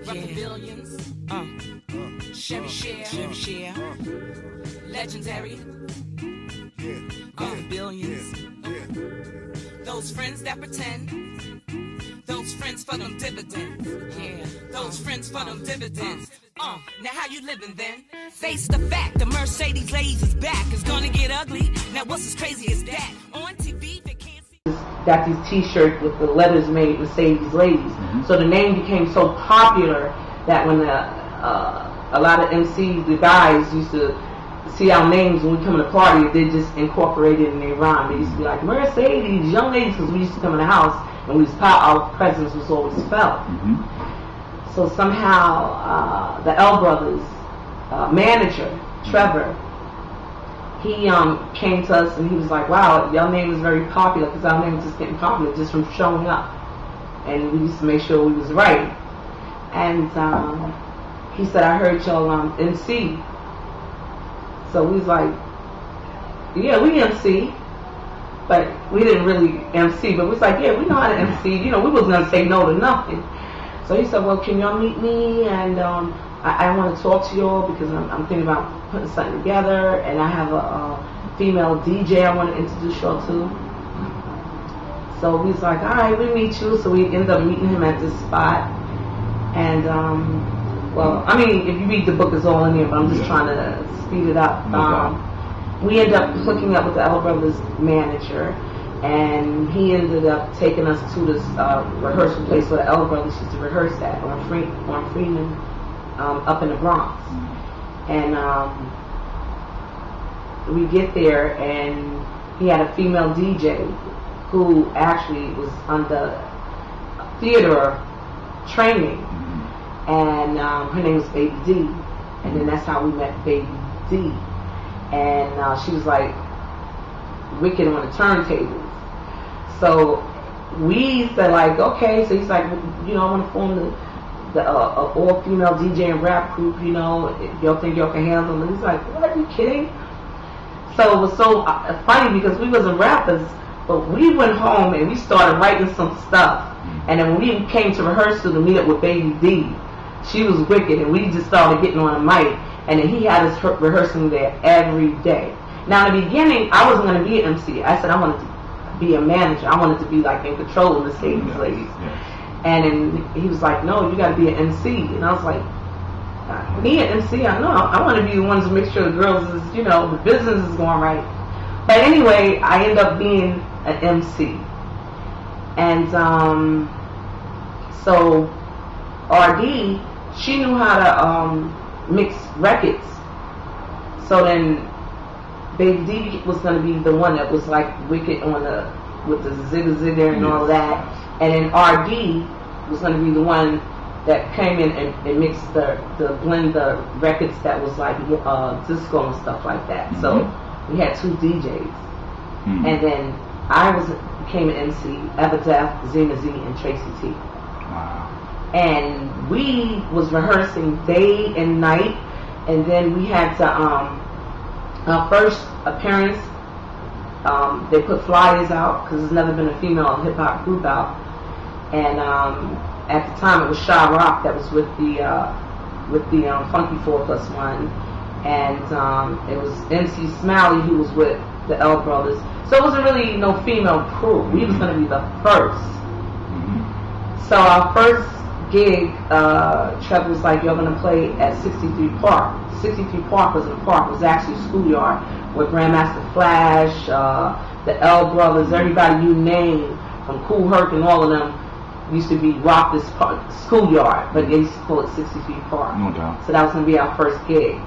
Rockin' billions. Sherri Sher. Legendary. Billions. Those friends that pretend. Those friends for them dividends. Yeah. Those friends for them dividends. Now how you living then? Face the fact, the Mercedes ladies is back. It's gonna get ugly. Now what's as crazy as that? On TV they can't see. Got these t-shirts with the letters made Mercedes ladies. So the name became so popular that when a lot of MCs, the guys used to see our names when we come to the party, they just incorporate it in their rhyme. They used to be like, Mercedes, young ladies, because we used to come in the house and we was our presence was always felt. So somehow the L Brothers manager, Trevor, he came to us and he was like, wow, your name is very popular, because our name was just getting popular just from showing up. And we used to make sure we was right. And he said, I heard y'all MC. So we was like, yeah, we MC. But we didn't really MC, but we was like, yeah, we know how to MC. You know, we wasn't going to say no to nothing. So he said, well, can y'all meet me? And I want to talk to y'all because I'm thinking about putting something together. And I have a female DJ I want to introduce y'all to. So we was like, all right, we meet you. So we ended up meeting him at this spot. And, well, I mean, if you read the book, it's all in there, but I'm just trying to speed it up. We ended up hooking up with the L Brothers manager, and he ended up taking us to this rehearsal place where the L Brothers used to rehearse at on Freeman, up in the Bronx. And we get there, and he had a female DJ who actually was under theater training, and her name was Baby D, and then that's how we met Baby D. And she was like wicked on the turntables. So we said like, okay. So he's like, you know, I want to form the all-female DJ and rap group. You know, if y'all think y'all can handle it. And he's like, what, are you kidding? So it was so funny because we wasn't rappers, but we went home and we started writing some stuff. And then when we came to rehearsal to meet up with Baby D, she was wicked, and we just started getting on a mic. And then he had us rehearsing there every day. Now in the beginning, I wasn't going to be an MC. I said I wanted to be a manager. I wanted to be like in control of the Mercedes ladies. And then he was like, no, you got to be an MC. And I was like, me an MC? I know. I want to be the ones to make sure the girls is, you know, the business is going right. But anyway, I ended up being an MC. And so RD, she knew how to mix records. So then Baby D was going to be the one that was like wicked on with the zigger and all that. And then RD was going to be the one that came in and mixed the blend the records that was like disco and stuff like that. So we had two DJs. And then I became an MC, Everdeath, Zena Z, and Tracy T. Wow. And we was rehearsing day and night, and then we had to our first appearance, they put flyers out because there's never been a female hip hop group out, and at the time it was Sha Rock that was with the Funky 4+1, and it was MC Smiley who was with the L Brothers. So it wasn't really no female crew. We was going to be the first. So our first gig, Trevor was like, you're going to play at 63 Park. 63 Park wasn't a park, it was actually a schoolyard where Grandmaster Flash, the L Brothers, everybody you name, from Kool Herc and all of them, used to be rock this schoolyard, but they used to call it 63 Park. No doubt. So that was going to be our first gig.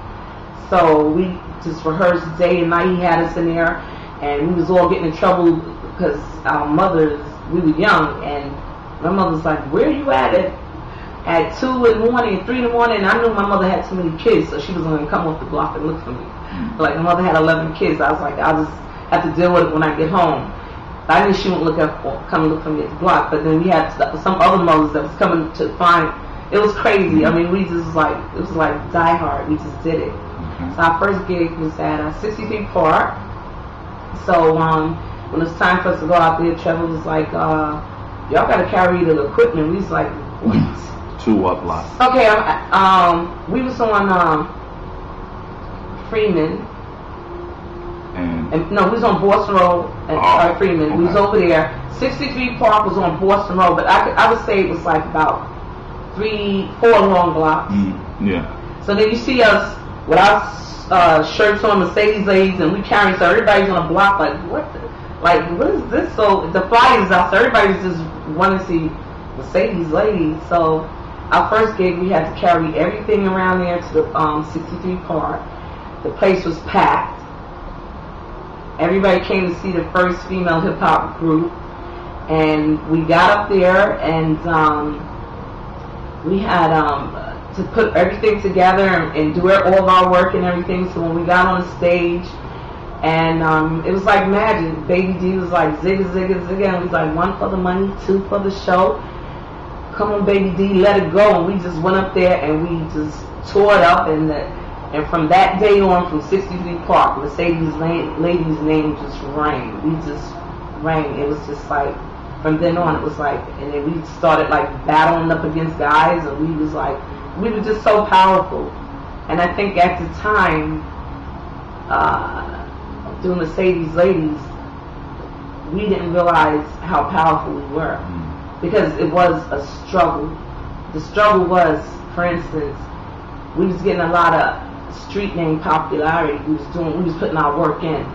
So we just rehearsed day and night. He had us in there, and we was all getting in trouble because our mothers, we were young, and my mother was like, where are you at 2 in the morning, 3 in the morning? And I knew my mother had too many kids, so she was going to come off the block and look for me. Like, my mother had 11 kids. I was like, I'll just have to deal with it when I get home. I knew she wouldn't come look for me at the block. But then we had some other mothers that was coming to find. It was crazy. I mean, we just like, it was like Die Hard. We just did it. So our first gig was at 63 Park. So when it was time for us to go out there, Trevor was like, y'all got to carry the equipment. We was like, what? To what block? Okay, we was on Freeman. And no, we was on Boston Road and Freeman. Okay. We was over there. 63 Park was on Boston Road, but I would say it was like about 3-4 long blocks. Yeah. So then you see us with our shirts on, Mercedes ladies, and we carrying, so everybody's on a block like, what is this? So the flyers out, so everybody's just wanting to see Mercedes ladies. So our first gig, we had to carry everything around there to the 63 Park. The place was packed. Everybody came to see the first female hip hop group, and we got up there and we had to put everything together and do all of our work and everything. So when we got on the stage, and it was like magic. Baby D was like zigga zigga zigga, and we was like 1 for the money, 2 for the show. Come on, Baby D, let it go. And we just went up there and we just tore it up, and from that day on, from 63 Park, Mercedes ladies' name just rang. We just rang. It was just like, from then on, it was like, and then we started like battling up against guys, and we were just so powerful. And I think at the time, doing Mercedes ladies, we didn't realize how powerful we were, because it was a struggle. The struggle was, for instance, we was getting a lot of street name popularity. We was putting our work in,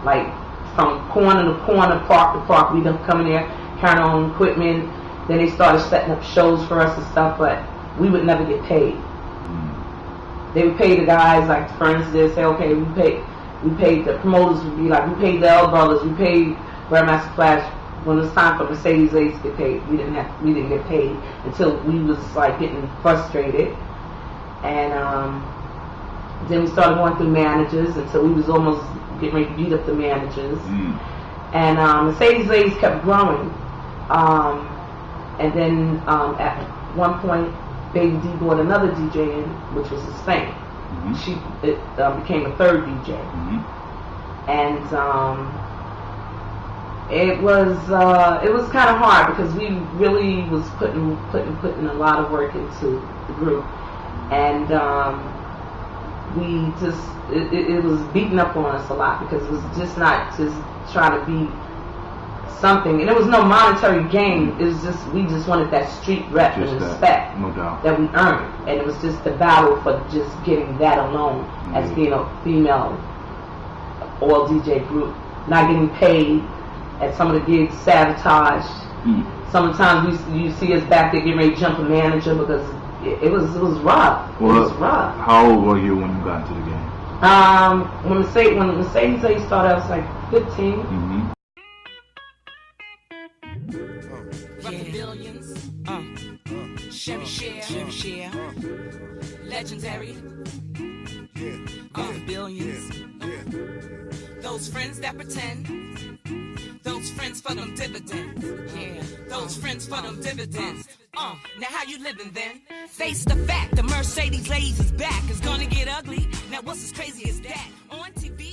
like from corner to corner, park to park. We done come in there, carrying our own equipment. Then they started setting up shows for us and stuff, but we would never get paid. They would pay the guys, like for instance, they'd say, okay, we paid the promoters would be like, we paid the L Brothers, we paid Grandmaster Flash. When it was time for Mercedes ladies to get paid, we didn't get paid until we was like getting frustrated. And then we started going through managers until we was almost getting ready to beat up the managers. And Mercedes ladies kept growing. And then at one point, Baby D brought another DJ in, which was his thing. She became a third DJ. And it was kind of hard because we really was putting a lot of work into the group. And we just, it was beating up on us a lot, because it was just not just trying to be something, and there was no monetary gain. It was just, we just wanted that street rep and respect that we earned, and it was just the battle for just getting that alone as being a female all DJ group, not getting paid at some of the gigs, sabotaged. Sometimes you see us back there getting ready to jump a manager because it was rough. It was rough. How old were you when you got into the game? When Mercedes ladies started, I was like 15. Billions, Sherri Sher, legendary, billions. Those friends that pretend, those friends for them dividends. Yeah, those friends for them dividends. Now how you living then? Face the fact, the Mercedes ladies is back. It's gonna get ugly. Now what's as crazy as that? On TV.